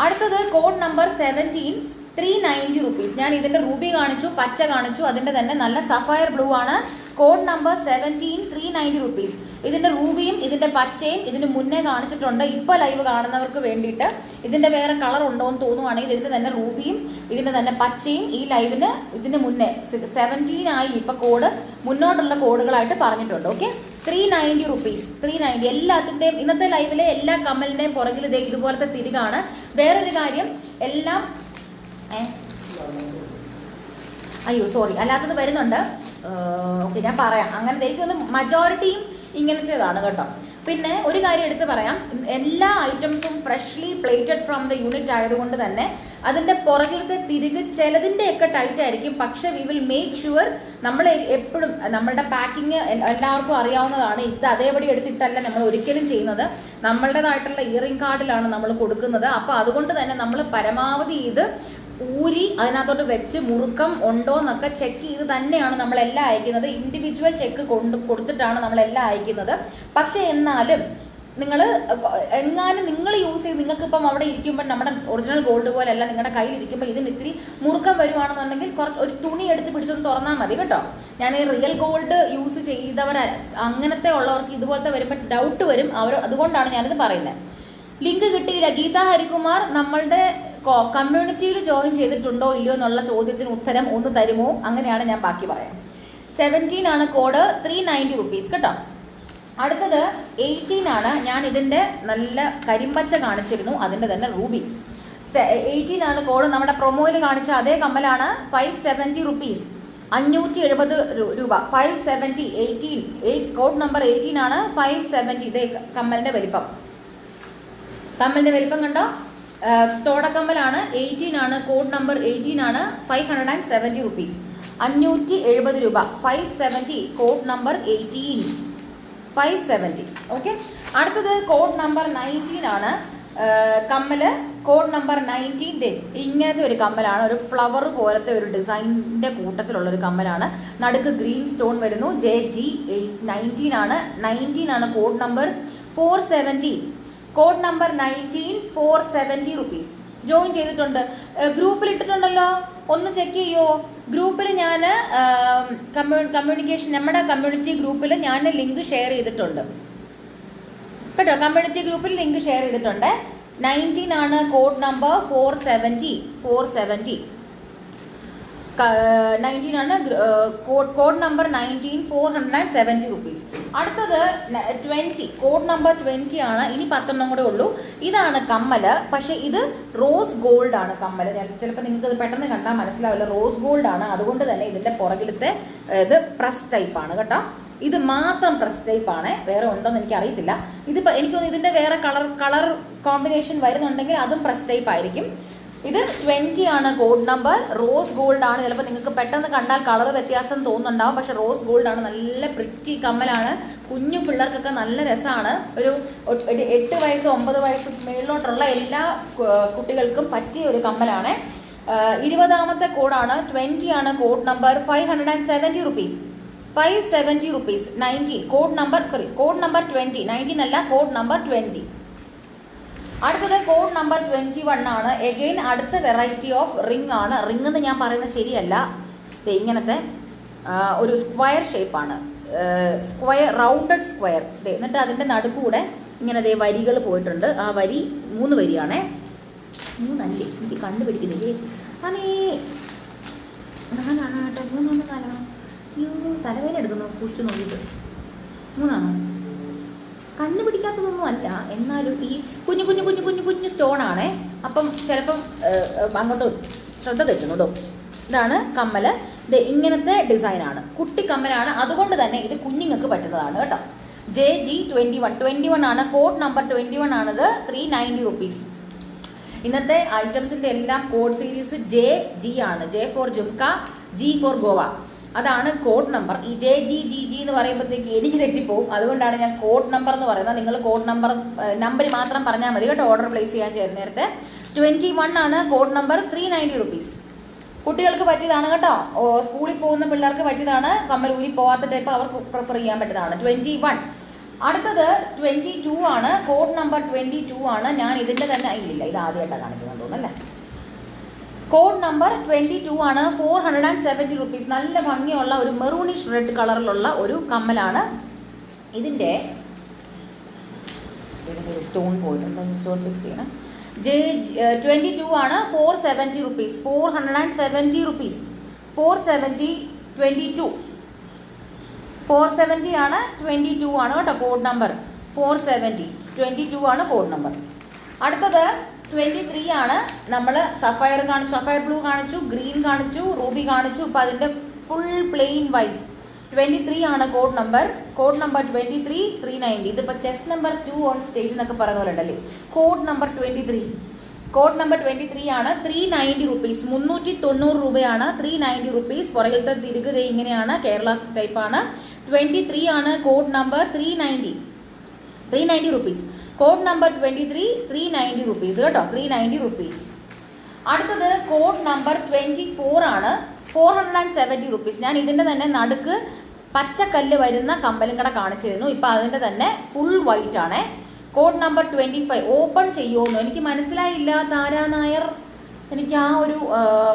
അടുത്തത് കോഡ് നമ്പർ 17 390 റുപ്പീസ്. ഞാൻ ഇതിന്റെ റൂബി കാണിച്ചു, പച്ച കാണിച്ചു, അതിന്റെ തന്നെ നല്ല സഫയർ ബ്ലൂ ആണ്. Code number 17 390 rupees. ഇതിന്റെ റൂബിയും ഇതിന്റെ പച്ചയും ഇതിന് മുന്നേ കാണിച്ചിട്ടുണ്ട്. ഇപ്പൊ ലൈവ് കാണുന്നവർക്ക് വേണ്ടിയിട്ട് ഇതിന്റെ വേറെ കളർ ഉണ്ടോ എന്ന് തോന്നുവാണെങ്കിൽ ഇതിന്റെ തന്നെ റൂബിയും ഇതിന്റെ തന്നെ പച്ചയും ഈ ലൈവിന് ഇതിന് മുന്നേ 17 ആയി ഇപ്പൊ കോഡ്, മുന്നോട്ടുള്ള കോഡുകളായിട്ട് പറഞ്ഞിട്ടുണ്ട്. Okay, 390 rupees. 390. എല്ലാത്തിന്റെയും ഇന്നത്തെ ലൈവിലെ എല്ലാ കമ്മലിന്റെയും പുറകിൽ ഇതുപോലത്തെ തിരികാണ്. വേറൊരു കാര്യം, എല്ലാം അയ്യോ സോറി, അല്ലാത്തത് വരുന്നുണ്ട്. ഓക്കെ, ഞാൻ പറയാം. അങ്ങനെ എനിക്കൊന്ന് മജോറിറ്റിയും ഇങ്ങനത്തേതാണ് കേട്ടോ. പിന്നെ ഒരു കാര്യം എടുത്ത് പറയാം, എല്ലാ ഐറ്റംസും freshly plated from the unit ആയതുകൊണ്ട് തന്നെ അതിന്റെ പുറകിലത്തെ തിരികെ ചിലതിന്റെയൊക്കെ ടൈറ്റ് ആയിരിക്കും. പക്ഷെ വി വിൽ മേക്ക് ഷുവർ നമ്മൾ എപ്പോഴും നമ്മളുടെ പാക്കിങ് എല്ലാവർക്കും അറിയാവുന്നതാണ്. ഇത് അതേപടി എടുത്തിട്ടല്ല നമ്മൾ ഒരിക്കലും ചെയ്യുന്നത്. നമ്മളുടേതായിട്ടുള്ള ഇയറിംഗ് കാർഡിലാണ് നമ്മൾ കൊടുക്കുന്നത്. അപ്പൊ അതുകൊണ്ട് തന്നെ നമ്മൾ പരമാവധി ഇത് ഊരി അതിനകത്തോട്ട് വെച്ച് മുറുക്കം ഉണ്ടോ എന്നൊക്കെ ചെക്ക് ചെയ്ത് തന്നെയാണ് നമ്മളെല്ലാം അയക്കുന്നത്. ഇൻഡിവിജ്വൽ ചെക്ക് കൊടുത്തിട്ടാണ് നമ്മളെല്ലാം അയക്കുന്നത്. പക്ഷെ എന്നാലും എങ്ങാനും നിങ്ങൾ യൂസ് ചെയ്ത് നിങ്ങൾക്ക് ഇപ്പം അവിടെ ഇരിക്കുമ്പോൾ നമ്മുടെ ഒറിജിനൽ ഗോൾഡ് പോലെയല്ല നിങ്ങളുടെ കയ്യിൽ ഇരിക്കുമ്പോൾ ഇതിന് ഇത്തിരി മുറുക്കം വരുവാണെന്നുണ്ടെങ്കിൽ കുറച്ച് ഒരു തുണി എടുത്ത് പിടിച്ചൊന്ന് തുറന്നാൽ മതി കേട്ടോ. ഞാൻ ഈ റിയൽ ഗോൾഡ് യൂസ് ചെയ്തവർ അങ്ങനത്തെ ഉള്ളവർക്ക് ഇതുപോലത്തെ വരുമ്പോൾ ഡൗട്ട് വരും. അതുകൊണ്ടാണ് ഞാനിത് പറയുന്നത്. ലിങ്ക് കിട്ടിയില്ല. ഗീത ഹരികുമാർ നമ്മളുടെ കമ്മ്യൂണിറ്റിയിൽ ജോയിൻ ചെയ്തിട്ടുണ്ടോ ഇല്ലയോ എന്നുള്ള ചോദ്യത്തിന് ഉത്തരം ഒന്ന് തരുമോ? അങ്ങനെയാണ് ഞാൻ ബാക്കി പറയാം. 17 ആണ് കോഡ്, 390 റുപ്പീസ് കേട്ടോ. അടുത്തത് 18 ആണ്. ഞാൻ ഇതിന്റെ നല്ല കരിമ്പച്ച കാണിച്ചിരുന്നു, അതിന്റെ തന്നെ റൂബി. 18 ആണ് കോഡ്. നമ്മുടെ പ്രൊമോയിൽ കാണിച്ച അതേ കമ്മലാണ്. 570 റുപ്പീസ്, 570 രൂപ. 570, 18 കോഡ് നമ്പർ 18 ആണ്. 570. ഇതേ കമ്മലിന്റെ വലിപ്പം കണ്ടോ? തോടക്കമ്മലാണ്. 18 ആണ് കോഡ് നമ്പർ 18 ആണ്. 570 റുപ്പീസ്, 570 രൂപ. 570 കോഡ് നമ്പർ 18, 570. ഓക്കെ. അടുത്തത് കോഡ് നമ്പർ 19 ആണ്. കമ്മല് കോഡ് നമ്പർ 19. ഇങ്ങനത്തെ ഒരു കമ്മലാണ്. ഒരു ഫ്ലവർ പോലത്തെ ഒരു ഡിസൈനിന്റെ കൂട്ടത്തിലുള്ള ഒരു കമ്മലാണ്. നടുക്ക് ഗ്രീൻ സ്റ്റോൺ വരുന്നു. JG19 ആണ്. 19 ആണ് code number. 470 code number 19, 470 rupees. Join ചെയ്തിട്ടുണ്ട്. ഗ്രൂപ്പിൽ ഇട്ടിട്ടുണ്ടല്ലോ, ഒന്ന് ചെക്ക് ചെയ്യോ? ഗ്രൂപ്പിൽ ഞാൻ കമ്മ്യൂണിക്കേഷൻ നമ്മുടെ കമ്മ്യൂണിറ്റി ഗ്രൂപ്പിൽ ഞാൻ ലിങ്ക് ഷെയർ ചെയ്തിട്ടുണ്ട് കേട്ടോ. കമ്മ്യൂണിറ്റി ഗ്രൂപ്പിൽ ലിങ്ക് ഷെയർ ചെയ്തിട്ടുണ്ട്. 19 ആണ് കോഡ് നമ്പർ. 470 19 ആണ് കോഡ് നമ്പർ 19, 470 റുപ്പീസ്. അടുത്തത് 20 കോഡ് നമ്പർ 20 ആണ്. ഇനി 10 കൂടെ ഉള്ളൂ. ഇതാണ് കമ്മല്. പക്ഷെ ഇത് റോസ് ഗോൾഡ് ആണ് കമ്മല്. ചിലപ്പോൾ നിങ്ങൾക്ക് ഇത് പെട്ടെന്ന് കണ്ടാൽ മനസ്സിലാവില്ല. റോസ് ഗോൾഡ് ആണ്. അതുകൊണ്ട് തന്നെ ഇതിന്റെ പുറകിലത്തെ ഇത് പ്രസ് ടൈപ്പ് ആണ് കേട്ടോ. ഇത് മാത്രം പ്രസ് ടൈപ്പ് ആണ്. വേറെ ഉണ്ടോന്ന് എനിക്ക് അറിയത്തില്ല. ഇതിപ്പോ എനിക്ക് തോന്നുന്നു ഇതിന്റെ വേറെ കളർ കോമ്പിനേഷൻ വരുന്നുണ്ടെങ്കിൽ അതും പ്രസ് ടൈപ്പ് ആയിരിക്കും. ഇത് 20 ആണ് കോഡ് നമ്പർ. റോസ് ഗോൾഡ് ആണ്. ചിലപ്പോൾ നിങ്ങൾക്ക് പെട്ടെന്ന് കണ്ടാൽ കളർ വ്യത്യാസം തോന്നുന്നുണ്ടാവും. പക്ഷെ റോസ് ഗോൾഡ് ആണ്. നല്ല പ്രിറ്റി കമ്മലാണ്. കുഞ്ഞു പിള്ളേർക്കൊക്കെ നല്ല രസമാണ്. ഒരു 8 വയസ്സ് 9 വയസ്സ് മേളിലോട്ടുള്ള എല്ലാ കുട്ടികൾക്കും പറ്റിയ ഒരു കമ്മലാണ്. 20ാമത്തെ കോഡാണ്. 20 ആണ് code number. 570 rupees, 570 rupees. 19 code number 20, 19 അല്ല, കോഡ് നമ്പർ 20. അടുത്തത് കോഡ് നമ്പർ 21 ആണ്. എഗെയിൻ അടുത്ത വെറൈറ്റി ഓഫ് റിംഗ് ആണ്. റിംഗ് എന്ന് ഞാൻ പറയുന്നത് ശരിയല്ല. ഇങ്ങനത്തെ ഒരു സ്ക്വയർ ഷേപ്പാണ്. Rounded square. എന്നിട്ട് അതിന്റെ നടുക്കൂടെ ഇങ്ങനെ വരികൾ പോയിട്ടുണ്ട്. ആ വരി 3 വരിയാണേ. 3 അല്ലേ, എനിക്ക് കണ്ടുപിടിക്കുന്നില്ലേ? നാലാണ് കേട്ടോ. 3 നാലാണോ? തലവേദന എടുക്കുന്നു സൂക്ഷിച്ചു നോക്കിയിട്ട്. 3 ആണോ? കണ്ടുപിടിക്കാത്തതൊന്നും അല്ല. എന്നാലും ഈ കുഞ്ഞു സ്റ്റോൺ ആണേ. അപ്പം ചിലപ്പം അങ്ങോട്ട് ശ്രദ്ധ തെറ്റുന്നതോ. ഇതാണ് കമ്മല്. ഇത് ഇങ്ങനത്തെ ഡിസൈനാണ്. കുട്ടി കമ്മലാണ്. അതുകൊണ്ട് തന്നെ ഇത് കുഞ്ഞുങ്ങൾക്ക് പറ്റുന്നതാണ് കേട്ടോ. JG21 ആണ് കോഡ് നമ്പർ. 21 ആണിത്. 390 റുപ്പീസ്. ഇന്നത്തെ ഐറ്റംസിന്റെ എല്ലാം കോഡ് സീരീസ് JG ആണ്. J for jhumka, G for Goa. അതാണ് കോഡ് നമ്പർ. ഈ JGGG എന്ന് പറയുമ്പോഴത്തേക്ക് എനിക്ക് തെറ്റിപ്പോവും. അതുകൊണ്ടാണ് ഞാൻ കോഡ് നമ്പർ എന്ന് പറയുന്നത്. നിങ്ങൾ കോഡ് നമ്പർ മാത്രം പറഞ്ഞാൽ മതി കേട്ടോ. ഓർഡർ പ്ലേസ് ചെയ്യാൻ ചേർന്നേരത്തെ. 21 ആണ് കോഡ് നമ്പർ. 390 റുപ്പീസ്. കുട്ടികൾക്ക് പറ്റിയതാണ് കേട്ടോ. സ്കൂളിൽ പോകുന്ന പിള്ളേർക്ക് പറ്റിയതാണ്. കമ്മൽ ഊരി പോവാത്ത ടൈപ്പ് അവർക്ക് പ്രിഫർ ചെയ്യാൻ പറ്റുന്നതാണ്. 21. അടുത്തത് 22 ആണ്. കോഡ് നമ്പർ 22 ആണ്. ഞാൻ ഇതിന്റെ തന്നെ ഇല്ല, ഇത് ആദ്യമായിട്ടാണ് കാണിക്കുന്നത് തോന്നുന്നല്ലേ. കോഡ് നമ്പർ 22 ആണ്. 470 റുപ്പീസ്. നല്ല ഭംഗിയുള്ള ഒരു മെറൂണിഷ് റെഡ് കളറിലുള്ള ഒരു കമ്മലാണ്. ഇതിന്റെ സ്റ്റോൺ പോയിട്ടുണ്ട്. സ്റ്റോൺ ഫിക്സ് ചെയ്യണം. 22 ആണ്. 470 റുപ്പീസ്. 470 റുപ്പീസ്. 470, 22. 470 ആണ്. 22 ആണ് കേട്ടോ കോഡ് നമ്പർ. 470, 22 ആണ് കോഡ് നമ്പർ. അടുത്തത് 23 ആണ്. നമ്മൾ സഫയർ കാണിച്ചു, സഫയർ ബ്ലൂ കാണിച്ചു, ഗ്രീൻ കാണിച്ചു, റൂബി കാണിച്ചു. ഇപ്പം അതിന്റെ ഫുൾ പ്ലെയിൻ വൈറ്റ്. 23 ആണ് കോഡ് നമ്പർ. Code number 23, 390. ഇതിപ്പോൾ ചെസ് നമ്പർ 2 ഓൺ സ്റ്റേജ് എന്നൊക്കെ പറയുന്ന പോലെ ഉണ്ടല്ലേ. കോഡ് നമ്പർ 23, കോഡ് നമ്പർ 23 ആണ് 390 റുപ്പീസ്. 390 രൂപയാണ്, 390 റുപ്പീസ്. പുറകിലത്തെ തിരികെ ഇങ്ങനെയാണ്, കേരള ടൈപ്പ് ആണ്. 23 ആണ് code number 390 rupees. Code number 23 390 rupees കേട്ടോ, 390 റുപ്പീസ്. അടുത്തത് കോഡ് നമ്പർ 24 ആണ് 470 റുപ്പീസ്. ഞാൻ ഇതിന്റെ തന്നെ നടുക്ക് പച്ചക്കല്ല് വരുന്ന കമ്പലും കൂടെ കാണിച്ചിരുന്നു. ഇപ്പൊ അതിന്റെ തന്നെ ഫുൾ വൈറ്റ് ആണ്. കോഡ് നമ്പർ 25 ഓപ്പൺ ചെയ്യുമോ? എനിക്ക് മനസ്സിലായില്ല താരാ നായർ. എനിക്ക് ആ ഒരു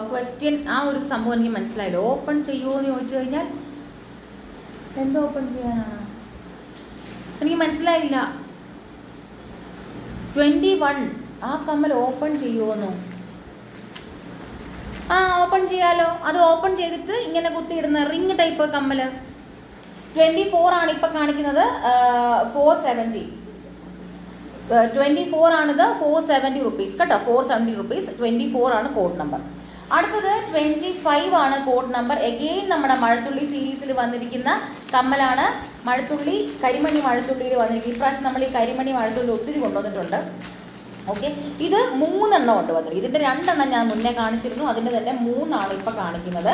ക്വസ്റ്റ്യൻ, ആ ഒരു സംഭവം എനിക്ക് മനസ്സിലായില്ല. ഓപ്പൺ ചെയ്യുമോ എന്ന് ചോദിച്ചു കഴിഞ്ഞാൽ എന്തോ ഓപ്പൺ ചെയ്യാനാണ് എനിക്ക് മനസ്സിലായില്ല. 21 ആ കമ്മൽ ഓപ്പൺ ചെയ്യുമോന്നോ? ആ ഓപ്പൺ ചെയ്യാലോ. അത് ഓപ്പൺ ചെയ്തിട്ട് ഇങ്ങനെ കുത്തിയിടുന്ന റിംഗ് ടൈപ്പ് കമ്മല് 24 ആണ് ഇപ്പൊ കാണിക്കുന്നത്. 470 24 ആണിത്. 470 റുപ്പീസ് കേട്ടോ, 470 റുപ്പീസ്. 24 ആണ് കോഡ് നമ്പർ. അടുത്തത് 25 ആണ് കോഡ് നമ്പർ. എഗെയിൻ നമ്മുടെ മഴത്തുള്ളി സീരീസിൽ വന്നിരിക്കുന്ന കമ്മലാണ്. മഴത്തുള്ളി, കരിമണി മഴത്തുള്ളിയിൽ വന്നിരിക്കും. ഇപ്രാവശ്യം നമ്മൾ ഈ കരിമണി മഴത്തുള്ളി ഒത്തിരി കൊണ്ടുവന്നിട്ടുണ്ട്. ഓക്കെ, ഇത് 3 എണ്ണം ഉണ്ട് വന്നിരിക്കും. ഇതിന്റെ 2 എണ്ണം ഞാൻ മുന്നേ കാണിച്ചിരുന്നു, അതിന്റെ തന്നെ 3 ആണ് ഇപ്പൊ കാണിക്കുന്നത്.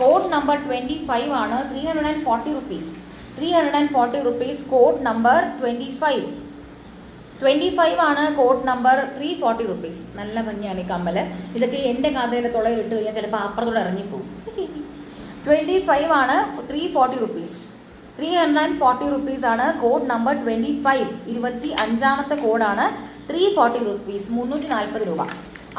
കോഡ് നമ്പർ 25 ആണ് 340 റുപ്പീസ്. 340 റുപ്പീസ് കോഡ് നമ്പർ 25 ആണ് കോഡ് നമ്പർ 340 റുപ്പീസ്. നല്ല ഭംഗിയാണ് ഈ കമ്മല്. ഇതൊക്കെ എന്റെ കഥയിലെ തുളയിൽ ഇട്ട് കഴിഞ്ഞാൽ ചിലപ്പോൾ അപ്പുറത്തോടെ ഇറങ്ങിപ്പോകും. 25 ആണ് 340 റുപ്പീസ്. 340 റുപ്പീസ് ആണ് കോഡ് നമ്പർ 25. 25ാമത്തെ കോഡാണ് 340 റുപ്പീസ്, 340 രൂപ.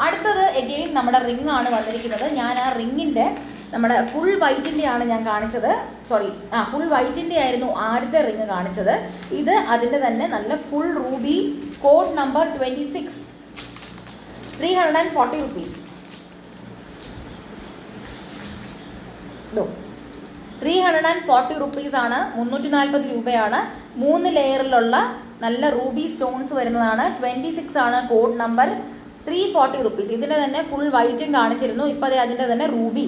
അടുത്തത് എഗെയിൻ നമ്മുടെ റിംഗ് ആണ് വന്നിരിക്കുന്നത്. ഞാൻ ആ റിങ്ങിന്റെ നമ്മുടെ ഫുൾ വൈറ്റിന്റെ ആണ് ഞാൻ കാണിച്ചത്. സോറി, ഫുൾ വൈറ്റിന്റെ ആയിരുന്നു ആദ്യത്തെ റിങ് കാണിച്ചത്. ഇത് അതിന്റെ തന്നെ നല്ല full Ruby code number 26. 340 rupees. 340 rupees ആണ്, 340 രൂപയാണ്. 3 ലെയറിലുള്ള നല്ല റൂബി സ്റ്റോൺസ് വരുന്നതാണ്. 26 ആണ് കോഡ് നമ്പർ. 340 റുപ്പീസ്. ഇതിന്റെ തന്നെ ഫുൾ വൈറ്റും കാണിച്ചിരുന്നു. ഇപ്പൊ അതിന്റെ തന്നെ റൂബി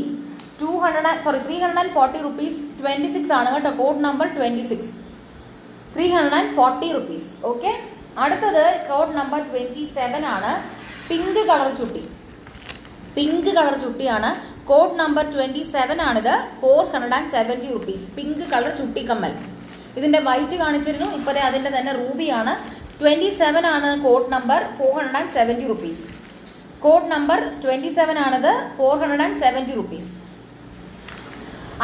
340 റുപ്പീസ്. 26 ആണ് കേട്ടോ, കോഡ് നമ്പർ 26. 340 റുപ്പീസ്. ഓക്കെ, അടുത്തത് കോഡ് നമ്പർ 27 ആണ്. പിങ്ക് കളർ ചുട്ടി. പിങ്ക് കളർ ചുട്ടിയാണ് കോഡ് നമ്പർ 27 ആണിത്. 470 റുപ്പീസ്. പിങ്ക് കളർ ചുട്ടി കമ്മൽ. ഇതിന്റെ വൈറ്റ് കാണിച്ചിരുന്നു. ഇപ്പോഴേ അതിന്റെ തന്നെ റൂബിയാണ്. 27 ആണ് code number. 470 rupees. Code number 27 ആണിത്. 470 റുപ്പീസ്.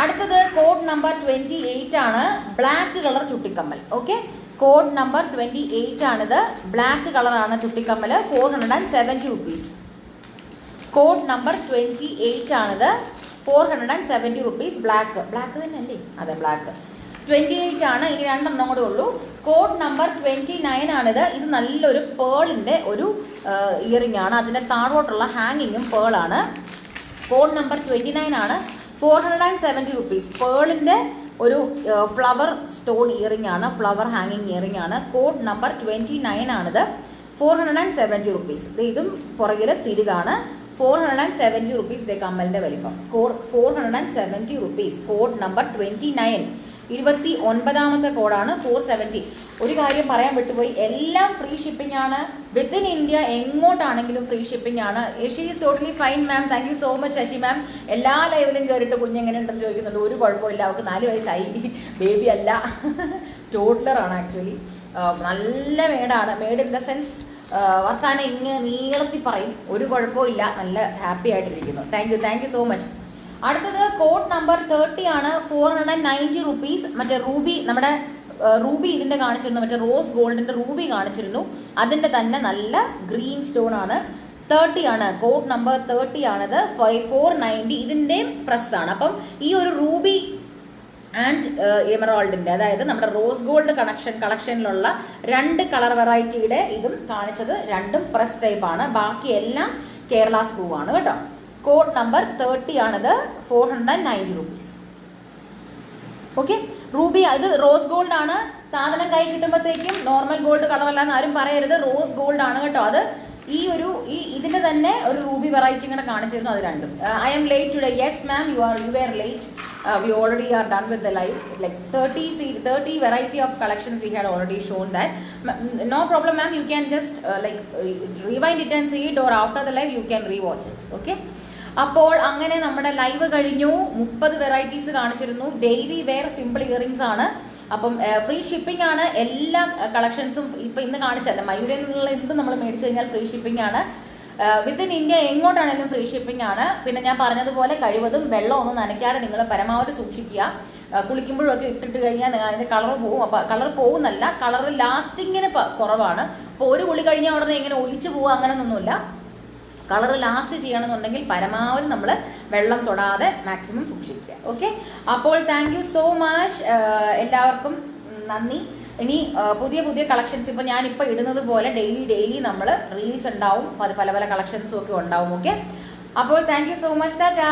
അടുത്തത് കോഡ് നമ്പർ 28 ആണ്. ബ്ലാക്ക് കളർ ചുട്ടിക്കമ്മൽ. ഓക്കെ, കോഡ് നമ്പർ 28 ആണിത്. ബ്ലാക്ക് കളറാണ് ചുട്ടിക്കമ്മൽ. 470 റുപ്പീസ്. കോഡ് നമ്പർ 28 ആണിത്. 470 റുപ്പീസ്. ബ്ലാക്ക് തന്നെ അല്ലേ? അതെ, ബ്ലാക്ക്. 28 ആണ്. ഇനി 2 എണ്ണം കൂടെ ഉള്ളൂ. കോഡ് നമ്പർ 29 ആണിത്. ഇത് നല്ലൊരു പേളിന്റെ ഒരു ഇയറിംഗ് ആണ്. അതിന്റെ താഴോട്ടുള്ള ഹാങ്ങിങ്ങും പേളാണ്. കോഡ് നമ്പർ 29 ആണ്. 470 റുപ്പീസ്. പേളിന്റെ ഒരു ഫ്ലവർ സ്റ്റോൺ ഇയറിംഗ് ആണ്, ഫ്ലവർ ഹാങ്ങിങ് ഇയറിംഗ് ആണ്. കോഡ് നമ്പർ 29 ആണിത്. 470 റുപ്പീസ്. ഇതും പുറകില് തിരികാണ്. 470 റുപ്പീസ്. ഇതേ കമ്മലിന്റെ വലിപ്പം 470 റുപ്പീസ്. Code number 29. 29ാമത്തെ കോഡാണ് 470. ഒരു കാര്യം പറയാൻ വിട്ടുപോയി, എല്ലാം ഫ്രീ ഷിപ്പിംഗ് ആണ്. വിത്തിൻ ഇന്ത്യ എങ്ങോട്ടാണെങ്കിലും ഫ്രീ ഷിപ്പിംഗ് ആണ്. She is totally fine ma'am. Thank you so much Sashi ma'am. എല്ലാ ലൈവിലും കയറിയിട്ട് കുഞ്ഞെങ്ങനെ ഉണ്ടെന്ന് ചോദിക്കുന്നുണ്ട്. ഒരു കുഴപ്പമില്ല, അവർക്ക് 4 വയസ്സായി. ബേബി അല്ല, ടോഡ്ലറാണ് ആക്ച്വലി. നല്ല മേഡാണ്. മേഡ് ഇൻ ദ സെൻസ് വർത്താനം ഇങ്ങനെ നീളത്തി പറയും. ഒരു കുഴപ്പമില്ല, നല്ല ഹാപ്പി ആയിട്ടിരിക്കുന്നു. Thank you so much. അടുത്തത് കോഡ് നമ്പർ 30 ആണ്. 490 റുപ്പീസ്. മറ്റേ റൂബി, നമ്മുടെ റൂബി ഇതിന്റെ കാണിച്ചിരുന്നു. മറ്റേ റോസ് ഗോൾഡിന്റെ റൂബി കാണിച്ചിരുന്നു. അതിന്റെ തന്നെ നല്ല ഗ്രീൻ സ്റ്റോൺ ആണ്. 30 ആണ് കോഡ് നമ്പർ. 30 ആണിത്. 490. ഇതിന്റെ പ്രസ് ആണ്. അപ്പം ഈ ഒരു റൂബി ആൻഡ് എമറാൾഡിന്റെ, അതായത് നമ്മുടെ റോസ് ഗോൾഡ് കളക്ഷനിലുള്ള 2 കളർ വെറൈറ്റിയുടെ ഇതും കാണിച്ചത്. 2ഉം പ്രസ് ടൈപ്പ് ആണ്. ബാക്കി എല്ലാം കേരള സ്ക്രൂ ആണ് കേട്ടോ. കോഡ് നമ്പർ 30 ആണിത്. 490 റുപ്പീസ്. ഓക്കെ, റൂബി ഇത് റോസ് ഗോൾഡ് ആണ്. സാധനം കൈ കിട്ടുമ്പോഴത്തേക്കും നോർമൽ ഗോൾഡ് കളറല്ലാന്ന് ആരും പറയരുത്. റോസ് ഗോൾഡ് ആണ് കേട്ടോ. അത് ഇതിന്റെ തന്നെ ഒരു റൂബി വെറൈറ്റി കൂടെ കാണിച്ചിരുന്നു. അത് രണ്ടും. I am late today. Yes ma'am, you were late. We already are done with the live. Like 30 variety of collections we had already shown that. No problem ma'am, you can just rewind it and see it, or after the live you can rewatch it. Okay. അപ്പോൾ അങ്ങനെ നമ്മുടെ live കഴിഞ്ഞു. 30 varieties കാണിച്ചിരുന്നു. Daily wear simple earrings ആണ്. അപ്പം free shipping ആണ് എല്ലാ കളക്ഷൻസും. ഇപ്പൊ ഇന്ന് കാണിച്ചത് മയൂരിൽ നിന്നുള്ള എന്ത് നമ്മൾ മേടിച്ചു കഴിഞ്ഞാൽ ഫ്രീ ഷിപ്പിംഗ് ആണ്. വിത്തിൻ ഇന്ത്യ എങ്ങോട്ടാണെങ്കിലും ഫ്രീ ഷിപ്പിംഗ് ആണ്. പിന്നെ ഞാൻ പറഞ്ഞതുപോലെ കഴിവതും വെള്ളം ഒന്നും നനയ്ക്കാതെ നിങ്ങൾ പരമാവധി സൂക്ഷിക്കുക. കുളിക്കുമ്പോഴൊക്കെ ഇട്ടിട്ട് കഴിഞ്ഞാൽ അതിന്റെ കളർ പോകും. അപ്പൊ കളർ പോകുന്നല്ല, കളർ ലാസ്റ്റിങ്ങിന് കുറവാണ്. അപ്പോൾ ഒരു കുളി കഴിഞ്ഞാൽ ഉടനെ ഇങ്ങനെ ഒളിച്ചു പോവുക അങ്ങനെയൊന്നുമില്ല. കളർ ലാസ്റ്റ് ചെയ്യണമെന്നുണ്ടെങ്കിൽ പരമാവധി നമ്മൾ വെള്ളം തൊടാതെ മാക്സിമം സൂക്ഷിക്കുക. ഓക്കെ. അപ്പോൾ താങ്ക് യു സോ മച്ച് എല്ലാവർക്കും നന്ദി. ഇനി പുതിയ പുതിയ കളക്ഷൻസ് ഇപ്പൊ ഞാനിപ്പോൾ ഇടുന്നത് പോലെ ഡെയിലി നമ്മൾ റീൽസ് ഉണ്ടാവും. അത് പല കളക്ഷൻസും ഒക്കെ ഉണ്ടാവും. ഓക്കെ. അപ്പോൾ thank you so much. Tata.